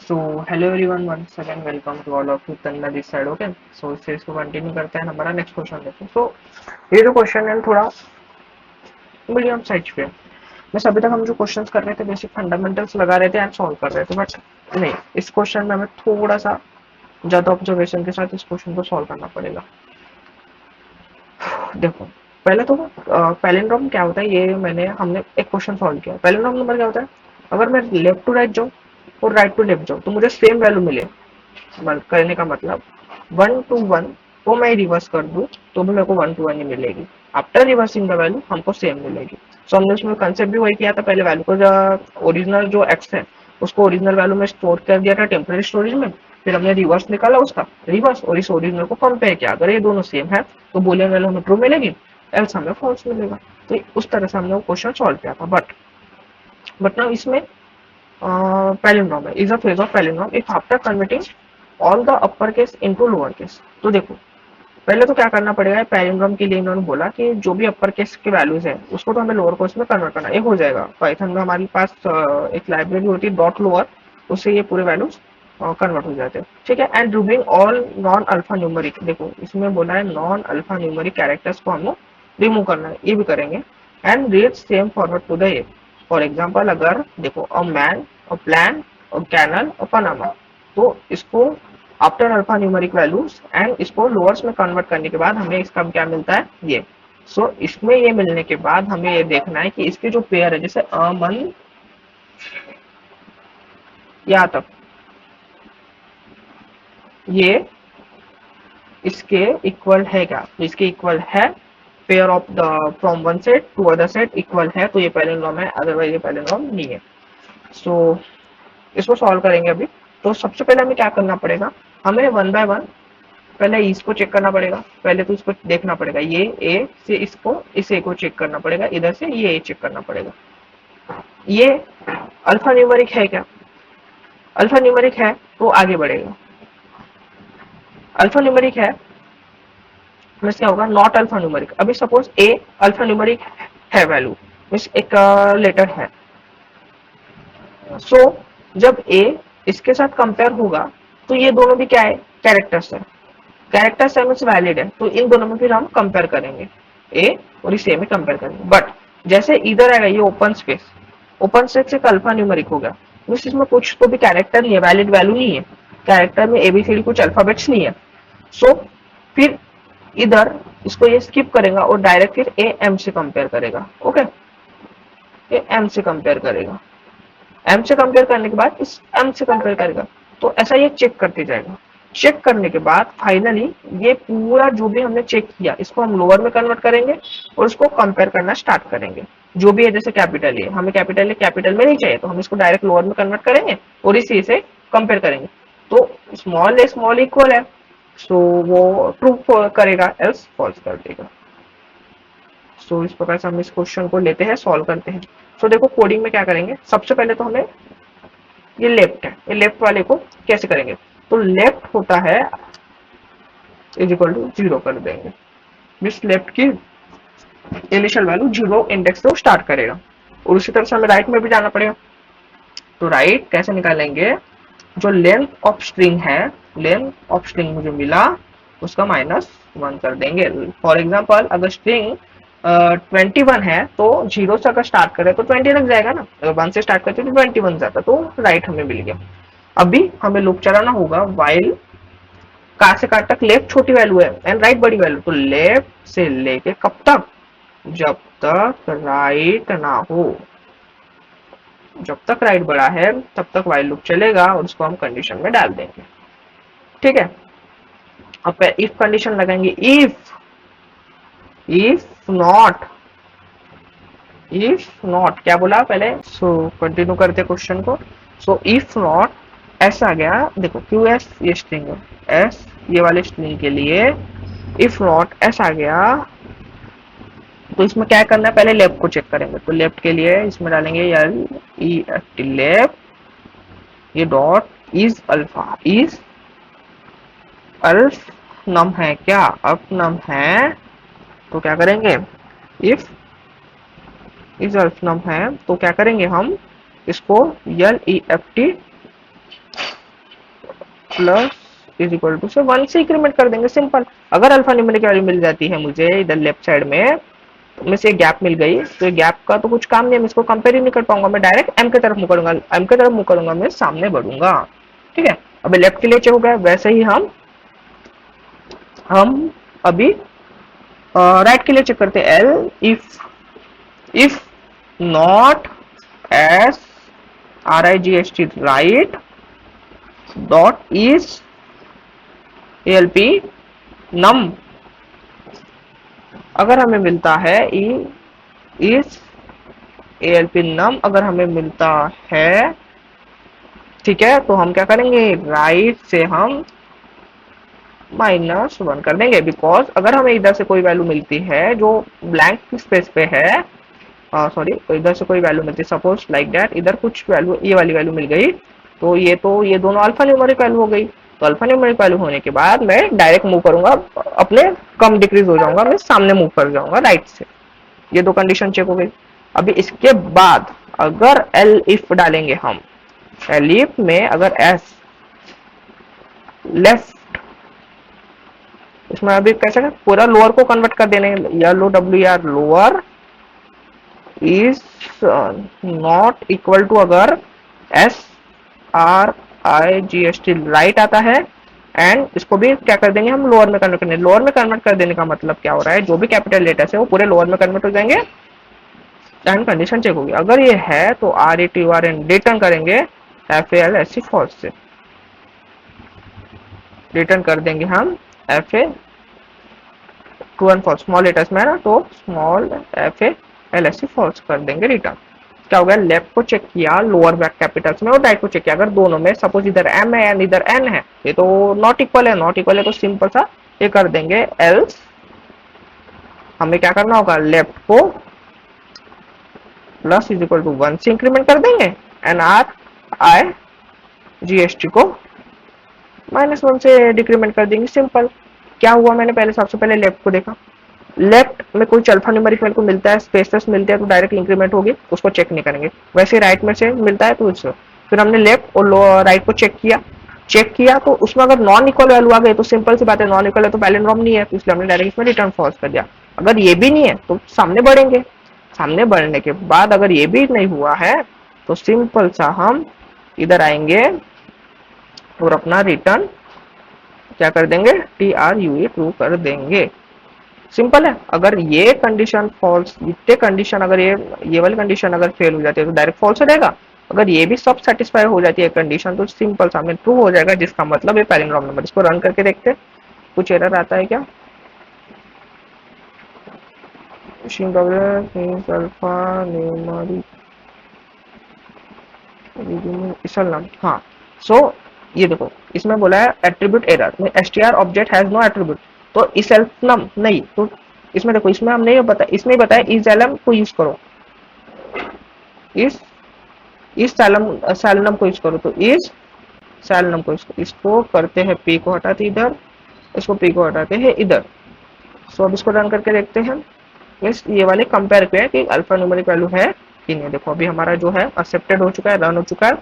So hello everyone, once again welcome to all of you Tanna this side. Okay, so इस series को continue करते हैं। हमारा next question देखो। सो ये जो क्वेश्चन है थोड़ा मीडियम साइज पे है। बस अभी तक हम जो क्वेश्चंस कर रहे थे बेसिक फंडामेंटल्स लगा रहे थे एंड सॉल्व कर रहे थे, बट नहीं, इस क्वेश्चन में हमें थोड़ा सा ज्यादा ऑब्जर्वेशन के साथ इस क्वेश्चन को सॉल्व करना पड़ेगा। देखो, पहले तो पैलिंड्रोम क्या होता है, ये हमने एक क्वेश्चन सॉल्व किया। पैलिंड्रोम नंबर क्या होता है, अगर मैं लेफ्ट टू राइट जाऊँ और राइट टू लेफ्ट जाऊँ तो मुझे सेम वैल्यू मिले। करने का मतलब 1 to 1 को मैं रिवर्स कर दूं तो भी मेरे को 1 to 1 ही मिलेगी। आफ्टर रिवर्सिंग द वैल्यू हमको सेम मिलेगी। सो हमने उसमें कंसेप्ट भी वही किया था। पहले वैल्यू को ओरिजिनल जो एक्स है उसको ओरिजिनल वैल्यू में स्टोर कर दिया था टेम्पररी स्टोरेज में। फिर हमने रिवर्स निकाला उसका रिवर्स और इस ओरिजिनल को कंपेयर किया। अगर ये दोनों सेम है तो बुलियन वैल्यू हमें ट्रू मिलेगी, एल्स हमें फॉल्स मिलेगा। तो उस तरह से हमने वो क्वेश्चन सॉल्व किया था। बट ना इसमें पैलिंड्रोम है, is a phase of palindrome if after converting all the upper case into lower case. तो देखो, पहले तो क्या करना पड़ेगा, पैलिंड्रोम के लिए इन्होंने बोला कि जो भी अपर केस के वैल्यूज है उसको तो हमें लोअर केस में कन्वर्ट करना है। ये हो जाएगा। पाइथन में हमारे पास एक लाइब्रेरी होती है डॉट लोअर, उससे ये पूरे वैल्यूज कन्वर्ट हो जाते हैं। ठीक है। And removing all non alpha numeric, देखो इसमें बोला है नॉन अल्फा न्यूमेरिक कैरेक्टर्स को हमें रिमूव करना है, ये भी करेंगे। And read same forward to the a. For example, अगर देखो a man, a plan, a canal, a Panama, तो इसको after alpha numeric values and इसको लोअर्स में कन्वर्ट करने के बाद हमें इसका क्या मिलता है, ये। सो इसमें ये मिलने के बाद हमें ये देखना है कि इसके जो पेयर है, जैसे अमन, यहाँ तक ये इसके इक्वल है क्या, तो इसके इक्वल है। Pair of the from one set to other set equal है तो ये पैलिंड्रोम है, अदरवाइज ये पैलिंड्रोम नहीं है। सो इसको सॉल्व करेंगे अभी। तो सबसे पहले हमें क्या करना पड़ेगा, हमें वन बाय वन पहले इसको चेक करना पड़ेगा। पहले तो इसको देखना पड़ेगा, ये ए से इसको इस ए को चेक करना पड़ेगा, इधर से ये ए चेक करना पड़ेगा। ये अल्फा न्यूमेरिक है क्या, अल्फा न्यूमेरिक है तो आगे बढ़ेगा। अल्फा न्यूमेरिक है मीन्स क्या होगा, नॉट अल्फा न्यूमेरिक। अभी सपोज ए अल्फा न्यूमेरिक है वैल्यू, मीन्स एक लेटर है। सो जब ए इसके साथ कंपेयर होगा तो ये दोनों भी क्या है, कैरेक्टर्स है। कैरेक्टर सेमेंस वैलिड है तो इन दोनों में फिर हम कंपेयर करेंगे, ए और इस ए में कंपेयर करेंगे। बट जैसे इधर आएगा ये ओपन स्पेस, ओपन स्पेस एक अल्फा न्यूमेरिक हो गया, मीन्स इसमें कुछ तो भी कैरेक्टर नहीं है, वैलिड वैल्यू नहीं है। कैरेक्टर में एबीसीडी कुछ अल्फाबेट्स नहीं है। सो फिर इधर इसको ये स्किप करेगा और डायरेक्ट फिर ए एम से कंपेयर करेगा। ओके, ये एम से कंपेयर करेगा, एम से कंपेयर करने के बाद इस एम से कंपेयर करेगा। तो ऐसा ये चेक करते जाएगा। चेक करने के बाद फाइनली ये पूरा जो भी हमने चेक किया इसको हम लोअर में कन्वर्ट करेंगे और इसको कंपेयर करना स्टार्ट करेंगे। जो भी है, जैसे कैपिटल है, हमें कैपिटल में नहीं चाहिए तो हम इसको डायरेक्ट लोअर में कन्वर्ट करेंगे और इसी से कंपेयर करेंगे। तो स्मॉल ए स्मॉल इक्वल है, सो वो ट्रू करेगा, एल्स फॉल्स कर देगा। सो इस प्रकार से हम इस क्वेश्चन को लेते हैं, सॉल्व करते हैं। सो देखो कोडिंग में क्या करेंगे, सबसे पहले तो हमें ये लेफ्ट है, ये लेफ्ट वाले को कैसे करेंगे, तो लेफ्ट होता है इज इक्वल टू 0 कर देंगे। मिस लेफ्ट की इनिशियल वैल्यू 0 इंडेक्स से स्टार्ट करेगा। और उसी तरह से हमें राइट में भी जाना पड़ेगा। तो राइट कैसे निकालेंगे, जो लेंथ ऑफ स्ट्रिंग है, लेंथ ऑफ स्ट्रिंग मुझे मिला उसका -1 कर देंगे। फॉर एग्जाम्पल, अगर स्ट्रिंग 21 है तो 0 से अगर स्टार्ट करे तो 20 लग जाएगा ना, अगर 1 से स्टार्ट करते तो 21 जाता, तो राइट हमें मिल गया। अभी हमें लूप चलाना होगा वाइल कहां से कहां तक लेफ्ट छोटी वैल्यू है एंड राइट बड़ी वैल्यू, तो लेफ्ट से लेके कब तक, जब तक राइट ना हो। जब तक राइट बड़ा है तब तक वाइल लूप चलेगा और उसको हम कंडीशन में डाल देंगे। ठीक है। अब इफ कंडीशन लगाएंगे, इफ नॉट, इफ नॉट क्या बोला पहले, सो कंटिन्यू करते क्वेश्चन को। सो इफ नॉट एस आ गया, देखो क्यू एस ये स्ट्रिंग है, एस ये वाले स्ट्रिंग के लिए इफ नॉट एस आ गया तो इसमें क्या करना है, पहले लेफ्ट को चेक करेंगे। तो लेफ्ट के लिए इसमें डालेंगे L E F T left, ये डॉट इज अल्फा, इज अल्फ नम है क्या, अप नम है तो क्या करेंगे, इफ इज अल्फ नम है तो क्या करेंगे हम इसको L E F T plus is equal to से 1 से इंक्रीमेंट कर देंगे, सिंपल। अगर अल्फा न्यूमेरिक वैल्यू मिल जाती है मुझे इधर लेफ्ट साइड में से गैप मिल गई, तो ये गैप का तो कुछ काम नहीं है, मैं इसको कंपेयर ही नहीं कर पाऊंगा, मैं डायरेक्ट एम की तरफ मुंह करूंगा, एम की तरफ मुंह करूंगा, मैं सामने बढ़ूंगा। ठीक है, अभी लेफ्ट के लिए चेक हो गया, वैसे ही हम अभी राइट के लिए चेक करते हैं। Elif not S R I G S T right dot is A L P num, अगर हमें मिलता है इस ए एल पी नम अगर हमें मिलता है, ठीक है, तो हम क्या करेंगे, राइट से हम -1 कर देंगे, बिकॉज अगर हमें इधर से कोई वैल्यू मिलती है जो ब्लैंक स्पेस पे है, सॉरी, तो इधर से कोई वैल्यू मिलती है, सपोज लाइक दैट, इधर कुछ वैल्यू, ये वाली वैल्यू मिल गई, तो ये दोनों अल्फा न्यूमेरिक वैल्यू हो गई। तो अल्फा न्यूमेरिक वैल्यू होने के बाद मैं डायरेक्ट मूव करूंगा, अपने कम डिक्रीज हो जाऊंगा, मैं सामने मूव कर जाऊंगा राइट से। ये दो कंडीशन चेक हो गई। अभी इसके बाद अगर एल इफ डालेंगे हम, एल इफ में अगर एस लेफ्ट, इसमें अभी कैसे है, पूरा लोअर को कन्वर्ट कर देने, low W R lower is not equal to, अगर S R I G S T right आता है, एंड इसको भी क्या कर देंगे हम, लोअर में कन्वर्ट करने। लोअर में कन्वर्ट कर देने का मतलब क्या हो रहा है, जो भी कैपिटल लेटर्स है वो पूरे लोअर में कन्वर्ट हो जाएंगे, एंड कंडीशन चेक होगी। अगर ये है तो R A T R N return करेंगे, F L S C false से रिटर्न कर देंगे हम, F A true and false small letters में है ना, तो small F A L S C false कर देंगे रिटर्न। क्या हो गया, लेफ्ट को चेक किया लोअर बैक कैपिटल्स में और राइट को चेक किया, अगर दोनों में सपोज इधर एम है एंड इधर एन है, ये तो नॉट इक्वल है, नॉट इक्वल है तो सिंपल सा ये कर देंगे, एल्स हमें क्या करना होगा, लेफ्ट को प्लस इज इक्वल टू 1 से इंक्रीमेंट कर देंगे, and are I G S T को -1 से डिक्रीमेंट कर देंगे, सिंपल। क्या हुआ, मैंने पहले सबसे पहले लेफ्ट को देखा, लेफ्ट में कोई अल्फा न्यूमेरिक मेरे को मिलता है, स्पेसेस मिलते हैं तो डायरेक्ट इंक्रीमेंट होगी, उसको चेक नहीं करेंगे। वैसे राइट में से मिलता है तो उससे फिर हमने लेफ्ट और राइट को चेक किया तो उसमें अगर नॉन इक्वल वैल्यू आ गई तो सिंपल सी बात है, नॉन इक्वल है तो पैलिंड्रोम नहीं है, तो इसलिए हमने डायरेक्ट इसमें रिटर्न फॉल्स कर दिया। अगर ये भी नहीं है तो सामने बढ़ेंगे, सामने बढ़ने के बाद अगर ये भी नहीं हुआ है तो सिंपल सा हम इधर आएंगे और अपना रिटर्न क्या कर देंगे, T R you E true कर देंगे, सिंपल है। अगर ये कंडीशन फॉल्स, इतने कंडीशन अगर ये वाली कंडीशन अगर फेल हो जाती है तो डायरेक्ट फॉल्स हो जाएगा। अगर ये भी सब सेटिस्फाई हो जाती है कंडीशन तो सिंपल सामने ट्रू हो जाएगा, जिसका मतलब है पैलिंड्रोम नंबर। इसको रन करके देखते हैं कुछ एरर आता है क्या। अल्फा न्यूमेरिक नाम, हाँ। सो ये देखो इसमें बोला है एट्रीब्यूट एरर में STR object has no attribute, तो इस एल्फनम नहीं, तो इसमें देखो इसमें हम नहीं बताया, इसमें बताया इस एलम को यूज करो, इस सैलनम को यूज करो, तो इस सैलनम को इसको करते हैं, पी को हटाते इधर, इसको पी को हटाते हैं इधर। सो अब इसको रन करके देखते हैं, मीन्स ये वाले कंपेयर किया कि अल्फा न्यूमेरिक वैल्यू है कि नहीं। देखो अभी हमारा जो है एक्सेप्टेड हो चुका है, रन हो चुका है।